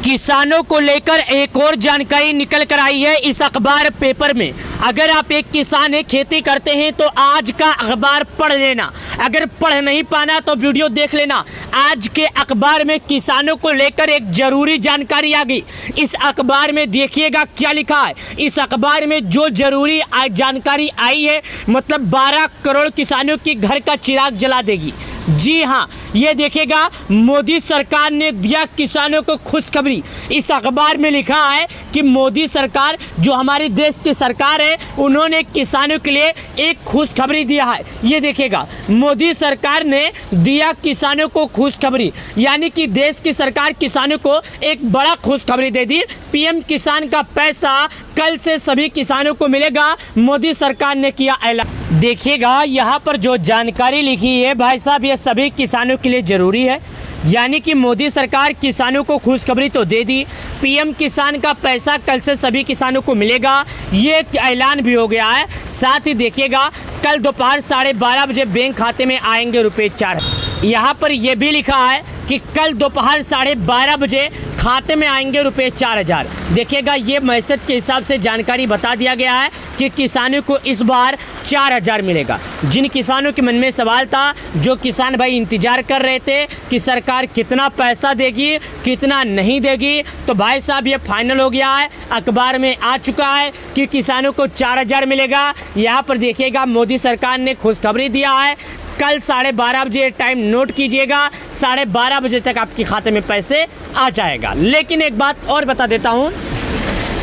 किसानों को लेकर एक और जानकारी निकल कर आई है इस अखबार पेपर में। अगर आप एक किसान है, खेती करते हैं तो आज का अखबार पढ़ लेना। अगर पढ़ नहीं पाना तो वीडियो देख लेना। आज के अखबार में किसानों को लेकर एक जरूरी जानकारी आ गई। इस अखबार में देखिएगा क्या लिखा है। इस अखबार में जो जरूरी जानकारी आई है, मतलब 12 करोड़ किसानों के घर का चिराग जला देगी। जी हाँ, ये देखिएगा, मोदी सरकार ने दिया किसानों को खुशखबरी। इस अखबार में लिखा है कि मोदी सरकार, जो हमारे देश की सरकार है, उन्होंने किसानों के लिए एक खुशखबरी दिया है। ये देखिएगा, मोदी सरकार ने दिया किसानों को खुशखबरी, यानी कि देश की सरकार किसानों को एक बड़ा खुशखबरी दे दी। पीएम किसान का पैसा कल से सभी किसानों को मिलेगा, मोदी सरकार ने किया ऐलान। देखिएगा, यहाँ पर जो जानकारी लिखी है भाई साहब, ये सभी किसानों के लिए ज़रूरी है। यानी कि मोदी सरकार किसानों को खुशखबरी तो दे दी, पीएम किसान का पैसा कल से सभी किसानों को मिलेगा, ये ऐलान भी हो गया है। साथ ही देखिएगा, कल दोपहर 12:30 बजे बैंक खाते में आएंगे रुपये 4। यहाँ पर यह भी लिखा है कि कल दोपहर 12:30 बजे खाते में आएंगे रुपये 4000। देखिएगा, ये मैसेज के हिसाब से जानकारी बता दिया गया है कि किसानों को इस बार 4000 मिलेगा। जिन किसानों के मन में सवाल था, जो किसान भाई इंतजार कर रहे थे कि सरकार कितना पैसा देगी, कितना नहीं देगी, तो भाई साहब ये फाइनल हो गया है। अखबार में आ चुका है कि किसानों को 4000 मिलेगा। यहाँ पर देखिएगा, मोदी सरकार ने खुशखबरी दिया है। कल 12:30 बजे टाइम नोट कीजिएगा, 12:30 बजे तक आपके खाते में पैसे आ जाएगा। लेकिन एक बात और बता देता हूँ,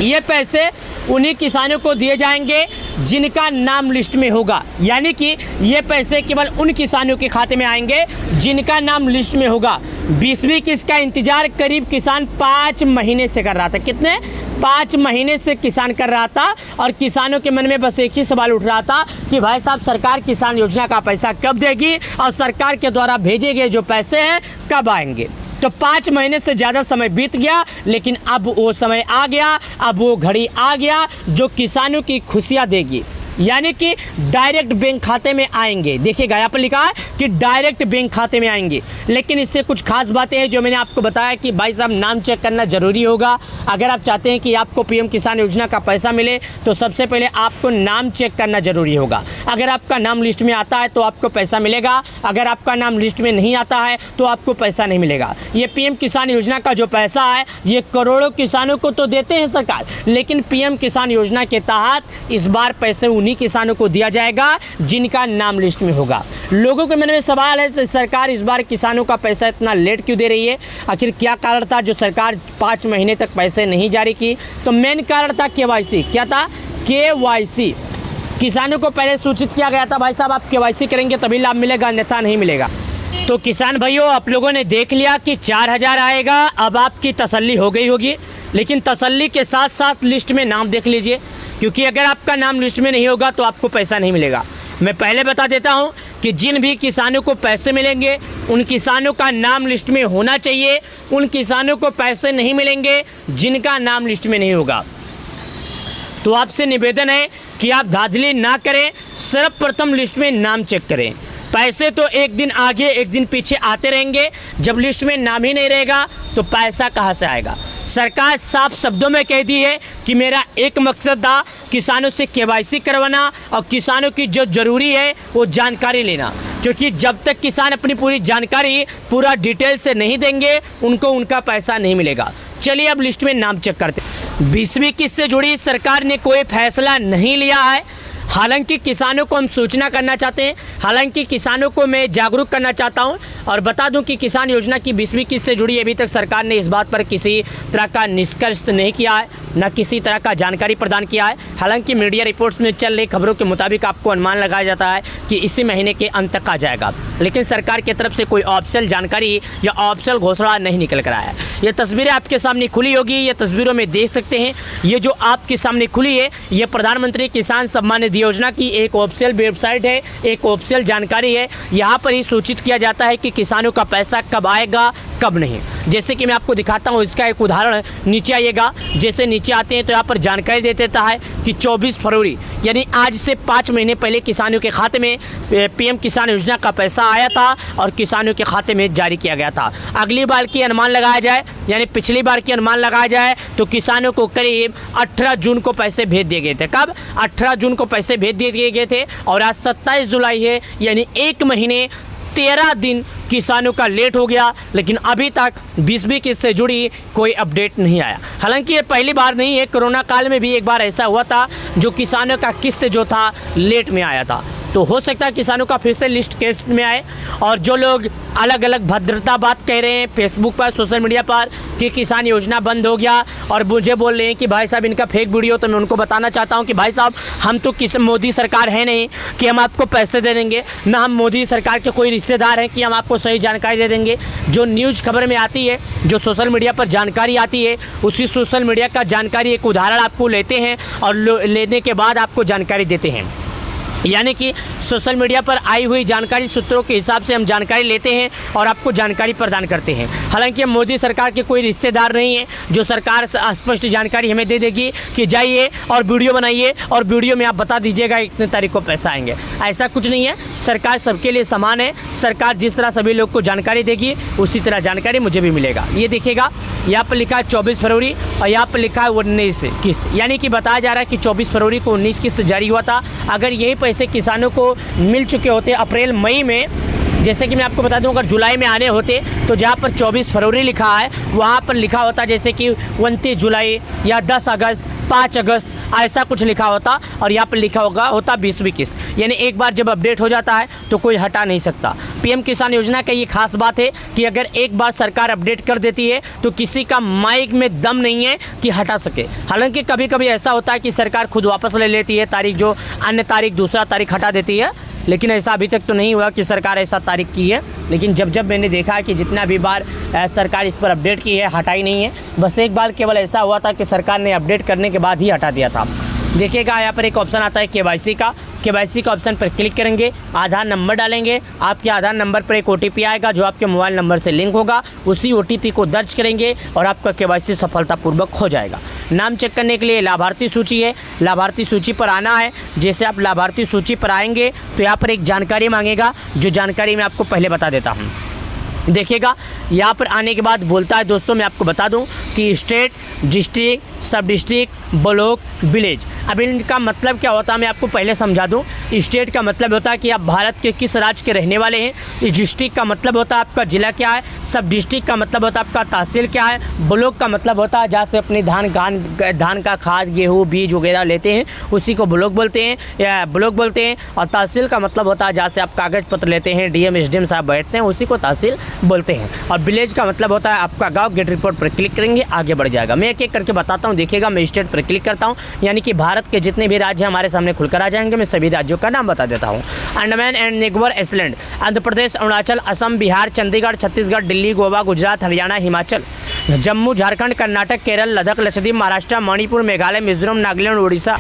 ये पैसे उन्हीं किसानों को दिए जाएंगे जिनका नाम लिस्ट में होगा। यानी कि ये पैसे केवल उन किसानों के खाते में आएंगे जिनका नाम लिस्ट में होगा। 20वीं किस्त का इंतजार करीब किसान 5 महीने से कर रहा था। कितने? 5 महीने से किसान कर रहा था। और किसानों के मन में बस एक ही सवाल उठ रहा था कि भाई साहब, सरकार किसान योजना का पैसा कब देगी और सरकार के द्वारा भेजे गए जो पैसे हैं कब आएंगे। तो 5 महीने से ज़्यादा समय बीत गया, लेकिन अब वो समय आ गया, अब वो घड़ी आ गया जो किसानों की खुशियाँ देगी। यानी कि डायरेक्ट बैंक खाते में आएंगे। देखिएगा, यहाँ पर लिखा है कि डायरेक्ट बैंक खाते में आएंगे। लेकिन इससे कुछ खास बातें हैं जो मैंने आपको बताया कि भाई साहब नाम चेक करना ज़रूरी होगा। अगर आप चाहते हैं कि आपको पीएम किसान योजना का पैसा मिले तो सबसे पहले आपको नाम चेक करना ज़रूरी होगा। अगर आपका नाम लिस्ट में आता है तो आपको पैसा मिलेगा, अगर आपका नाम लिस्ट में नहीं आता है तो आपको पैसा नहीं मिलेगा। ये पीएम किसान योजना का जो पैसा है, ये करोड़ों किसानों को तो देते हैं सरकार, लेकिन पीएम किसान योजना के तहत इस बार पैसे उन्हीं किसानों को दिया जाएगा जिनका नाम लिस्ट में होगा। लोगों के मन में सवाल है, सरकार इस बार किसानों का पैसा इतना लेट क्यों दे रही है? आखिर क्या कारण था जो सरकार 5 महीने तक पैसे नहीं जारी की? तो मेन कारण था केवाईसी। क्या था? केवाईसी। किसानों को पहले सूचित किया गया था, भाई साहब आप केवाईसी करेंगे तभी लाभ मिलेगा, अन्यथा नहीं मिलेगा। तो किसान भाइयों, आप लोगों ने देख लिया कि 4000 आएगा। अब आपकी तसल्ली हो गई होगी, लेकिन तसल्ली के साथ साथ लिस्ट में नाम देख लीजिए, क्योंकि अगर आपका नाम लिस्ट में नहीं होगा तो आपको पैसा नहीं मिलेगा। मैं पहले बता देता हूं कि जिन भी किसानों को पैसे मिलेंगे उन किसानों का नाम लिस्ट में होना चाहिए। उन किसानों को पैसे नहीं मिलेंगे जिनका नाम लिस्ट में नहीं होगा। तो आपसे निवेदन है कि आप धांधली ना करें, सर्वप्रथम लिस्ट में नाम चेक करें। पैसे तो एक दिन आगे एक दिन पीछे आते रहेंगे, जब लिस्ट में नाम ही नहीं रहेगा तो पैसा कहाँ से आएगा? सरकार साफ शब्दों में कह दी है कि मेरा एक मकसद था किसानों से केवाईसी करवाना और किसानों की जो ज़रूरी है वो जानकारी लेना, क्योंकि जब तक किसान अपनी पूरी जानकारी पूरा डिटेल से नहीं देंगे उनको उनका पैसा नहीं मिलेगा। चलिए अब लिस्ट में नाम चेक करते हैं। 20वीं किस्त से जुड़ी सरकार ने कोई फैसला नहीं लिया है। हालांकि किसानों को हम सूचना करना चाहते हैं, हालांकि किसानों को मैं जागरूक करना चाहता हूं और बता दूं कि किसान योजना की 20वीं किस्त से जुड़ी अभी तक सरकार ने इस बात पर किसी तरह का निष्कर्ष नहीं किया है, न किसी तरह का जानकारी प्रदान किया है। हालांकि मीडिया रिपोर्ट्स में चल रही खबरों के मुताबिक आपको अनुमान लगाया जाता है कि इसी महीने के अंत तक आ जाएगा, लेकिन सरकार की तरफ से कोई ऑफिशियल जानकारी या ऑफिशियल घोषणा नहीं निकल कर आया है। ये तस्वीरें आपके सामने खुली होगी, ये तस्वीरों में देख सकते हैं। ये जो आपके सामने खुली है, ये प्रधानमंत्री किसान सम्मान निधि योजना की एक ऑफिशियल वेबसाइट है, एक ऑफिशियल जानकारी है। यहाँ पर ही सूचित किया जाता है कि किसानों का पैसा कब आएगा कब नहीं। जैसे कि मैं आपको दिखाता हूँ, इसका एक उदाहरण है। नीचे आइएगा, जैसे नीचे आते हैं तो यहाँ पर जानकारी दे देता है कि 24 फरवरी यानी आज से 5 महीने पहले किसानों के खाते में पीएम किसान योजना का पैसा आया था और किसानों के खाते में जारी किया गया था। अगली बार की अनुमान लगाया जाए यानी पिछली बार की अनुमान लगाया जाए तो किसानों को करीब 18 जून को पैसे भेज दिए गए थे। कब? 18 जून को पैसे भेज दिए गए थे और आज 27 जुलाई है, यानी 1 महीने 13 दिन किसानों का लेट हो गया, लेकिन अभी तक 20वीं किस्त से जुड़ी कोई अपडेट नहीं आया। हालांकि ये पहली बार नहीं है, कोरोना काल में भी एक बार ऐसा हुआ था जो किसानों का किस्त जो था लेट में आया था। तो हो सकता है किसानों का फिर से लिस्ट किस्त में आए। और जो लोग अलग अलग भद्रता बात कह रहे हैं फेसबुक पर, सोशल मीडिया पर कि किसान योजना बंद हो गया और मुझे बोल रहे हैं कि भाई साहब इनका फेक वीडियो, तो मैं उनको बताना चाहता हूं कि भाई साहब हम तो मोदी सरकार है नहीं कि हम आपको पैसे दे देंगे, ना हम मोदी सरकार के कोई रिश्तेदार हैं कि हम आपको सही जानकारी दे देंगे। जो न्यूज़ खबर में आती है, जो सोशल मीडिया पर जानकारी आती है, उसी सोशल मीडिया का जानकारी एक उदाहरण आपको लेते हैं और लेने के बाद आपको जानकारी देते हैं। यानी कि सोशल मीडिया पर आई हुई जानकारी सूत्रों के हिसाब से हम जानकारी लेते हैं और आपको जानकारी प्रदान करते हैं। हालांकि हम मोदी सरकार के कोई रिश्तेदार नहीं है जो सरकार स्पष्ट जानकारी हमें दे देगी कि जाइए और वीडियो बनाइए और वीडियो में आप बता दीजिएगा इतने तारीख को पैसा आएंगे। ऐसा कुछ नहीं है। सरकार सबके लिए समान है। सरकार जिस तरह सभी लोग को जानकारी देगी उसी तरह जानकारी मुझे भी मिलेगा। ये देखिएगा, यहाँ पर लिखा है 24 फरवरी और यहाँ पर लिखा है 19 किस्त, यानी कि बताया जा रहा है कि 24 फरवरी को 19 किस्त जारी हुआ था। अगर यही पैसे किसानों को मिल चुके होते अप्रैल मई में, जैसे कि मैं आपको बता दूं अगर जुलाई में आने होते तो जहाँ पर 24 फरवरी लिखा है वहाँ पर लिखा होता जैसे कि 29 जुलाई या 10 अगस्त 5 अगस्त ऐसा कुछ लिखा होता और यहाँ पर लिखा होता 20वीं किस्त। यानी एक बार जब अपडेट हो जाता है तो कोई हटा नहीं सकता। पीएम किसान योजना का ये खास बात है कि अगर एक बार सरकार अपडेट कर देती है तो किसी का माइक में दम नहीं है कि हटा सके। हालांकि कभी कभी ऐसा होता है कि सरकार खुद वापस ले लेती है तारीख, जो अन्य तारीख दूसरा तारीख हटा देती है, लेकिन ऐसा अभी तक तो नहीं हुआ कि सरकार ऐसा तारीख की है। लेकिन जब मैंने देखा है कि जितना भी बार सरकार इस पर अपडेट की है हटाई नहीं है। बस एक बार केवल ऐसा हुआ था कि सरकार ने अपडेट करने के बाद ही हटा दिया था। देखिएगा यहाँ पर एक ऑप्शन आता है केवाईसी का। केवाईसी का ऑप्शन पर क्लिक करेंगे, आधार नंबर डालेंगे, आपके आधार नंबर पर एक ओटीपी आएगा जो आपके मोबाइल नंबर से लिंक होगा। उसी ओटीपी को दर्ज करेंगे और आपका केवाईसी सफलतापूर्वक हो जाएगा। नाम चेक करने के लिए लाभार्थी सूची है, लाभार्थी सूची पर आना है। जैसे आप लाभार्थी सूची पर आएंगे तो यहाँ पर एक जानकारी मांगेगा, जो जानकारी मैं आपको पहले बता देता हूँ। देखिएगा यहाँ पर आने के बाद बोलता है, दोस्तों मैं आपको बता दूं कि स्टेट, डिस्ट्रिक्ट, सब डिस्ट्रिक्ट, ब्लॉक, विलेज। अब इनका मतलब क्या होता है मैं आपको पहले समझा दूं। स्टेट का मतलब होता है कि आप भारत के किस राज्य के रहने वाले हैं। डिस्ट्रिक्ट का मतलब होता है आपका ज़िला क्या है। सब डिस्ट्रिक्ट का मतलब होता है आपका तहसील क्या है। ब्लॉक का मतलब होता है जहाँ से अपनी धान का खाद, गेहूँ, बीज वगैरह लेते हैं उसी को ब्लॉक बोलते हैं या ब्लॉक बोलते हैं। और तहसील का मतलब होता है जहाँ से आप कागज़ पत्र लेते हैं, डीएम एसडीएम साहब बैठते हैं, उसी को तहसील बोलते हैं। और विलेज का मतलब होता है आपका गाँव। गेट रिपोर्ट पर क्लिक करेंगे, आगे बढ़ जाएगा। मैं एक एक करके बताता हूँ। देखिएगा मैं स्टेट पर क्लिक करता हूँ, यानी कि भारत के जितने भी राज्य हमारे सामने खुलकर आ जाएंगे। मैं सभी राज्यों का नाम बता देता हूँ। अंडमान एंड निकोबार आइलैंड, आंध्र प्रदेश, अरुणाचल, असम, बिहार, चंडीगढ़, छत्तीसगढ़, दिल्ली, गोवा, गुजरात, हरियाणा, हिमाचल, जम्मू, झारखंड, कर्नाटक, केरल, लद्दाख, लक्षद्वीप, महाराष्ट्र, मणिपुर, मेघालय, मिजोरम, नागालैंड, उड़ीसा,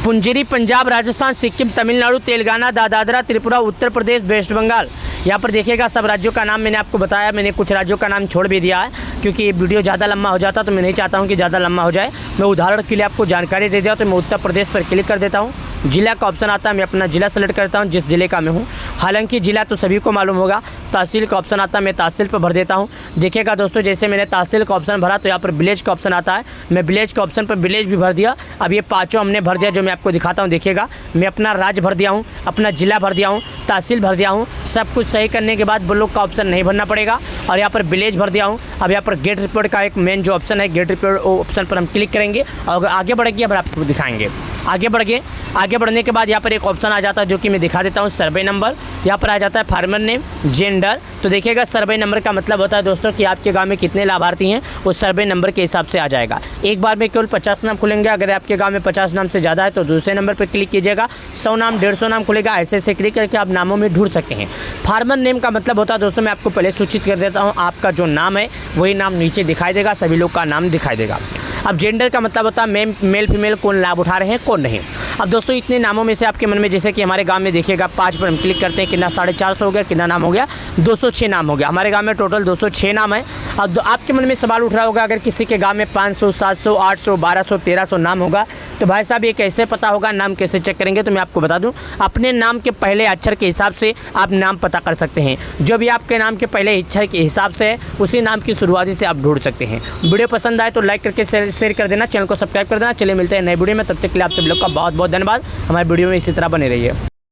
पुंजीरी, पंजाब, राजस्थान, सिक्किम, तमिलनाडु, तेलंगाना, दादरा, त्रिपुरा, उत्तर प्रदेश, वेस्ट बंगाल। यहाँ पर देखिएगा सब राज्यों का नाम मैंने आपको बताया। मैंने कुछ राज्यों का नाम छोड़ भी दिया है क्योंकि ये वीडियो ज़्यादा लंबा हो जाता तो मैं नहीं चाहता हूँ कि ज़्यादा लंबा हो जाए। मैं उदाहरण के लिए आपको जानकारी दे दिया तो मैं उत्तर प्रदेश पर क्लिक कर देता हूँ। जिला का ऑप्शन आता है, मैं अपना जिला सेलेक्ट करता हूँ जिस जिले का मैं हूँ। हालांकि जिला तो सभी को मालूम होगा। तहसील का ऑप्शन आता है, मैं तहसील पर भर देता हूँ। देखिएगा दोस्तों जैसे मैंने तहसील का ऑप्शन भरा तो यहाँ पर विलेज का ऑप्शन आता है। मैं विलेज के ऑप्शन पर विलेज भी भर दिया। अब ये पाँचों हमने भर दिया जो मैं आपको दिखाता हूँ। देखिएगा मैं अपना राज्य भर दिया हूँ, अपना जिला भर दिया हूँ, तहसील भर दिया हूँ। सब कुछ सही करने के बाद ब्लॉक का ऑप्शन नहीं भरना पड़ेगा और यहाँ पर विलेज भर दिया हूँ। अब यहाँ पर गेट रिपोर्ट का एक मेन जो ऑप्शन है, गेट रिपोर्ट ऑप्शन पर हम क्लिक करेंगे और आगे बढ़ेंगे। अब आपको दिखाएंगे आगे बढ़ गए। आगे बढ़ने के बाद यहाँ पर एक ऑप्शन आ जाता है जो कि मैं दिखा देता हूँ, सर्वे नंबर। यहाँ पर आ जाता है फार्मर नेम, जेंडर। तो देखिएगा सर्वे नंबर का मतलब होता है दोस्तों कि आपके गांव में कितने लाभार्थी हैं वो सर्वे नंबर के हिसाब से आ जाएगा। एक बार में केवल 50 नाम खुलेंगे। अगर आपके गांव में 50 नाम से ज़्यादा है तो दूसरे नंबर पर क्लिक कीजिएगा। 100 नाम, 150 नाम खुलेगा। ऐसे क्लिक करके आप नामों में ढूंढ सकते हैं। फार्मर नेम का मतलब होता है दोस्तों, मैं आपको पहले सूचित कर देता हूँ, आपका जो नाम है वही नाम नीचे दिखाई देगा, सभी लोग का नाम दिखाई देगा। अब जेंडर का मतलब होता है मेल फीमेल कौन लाभ उठा रहे हैं कौन नहीं। अब दोस्तों इतने नामों में से आपके मन में, जैसे कि हमारे गांव में देखिएगा 5 पर हम क्लिक करते हैं, कितना 450 हो गया, कितना नाम हो गया 206 नाम हो गया। हमारे गांव में टोटल 206 नाम है। अब आपके मन में सवाल उठ रहा होगा, अगर किसी के गांव में 500, 700, 800, 1200, 1300 नाम होगा तो भाई साहब ये कैसे पता होगा, नाम कैसे चेक करेंगे? तो मैं आपको बता दूं, अपने नाम के पहले अक्षर के हिसाब से आप नाम पता कर सकते हैं। जो भी आपके नाम के पहले अक्षर के हिसाब से है उसी नाम की शुरुआती से आप ढूंढ सकते हैं। वीडियो पसंद आए तो लाइक करके शेयर कर देना, चैनल को सब्सक्राइब कर देना। चलिए मिलते हैं नए वीडियो में, तब तक के लिए आप सब लोग का बहुत बहुत धन्यवाद। हमारे वीडियो में इसी तरह बने रहिए।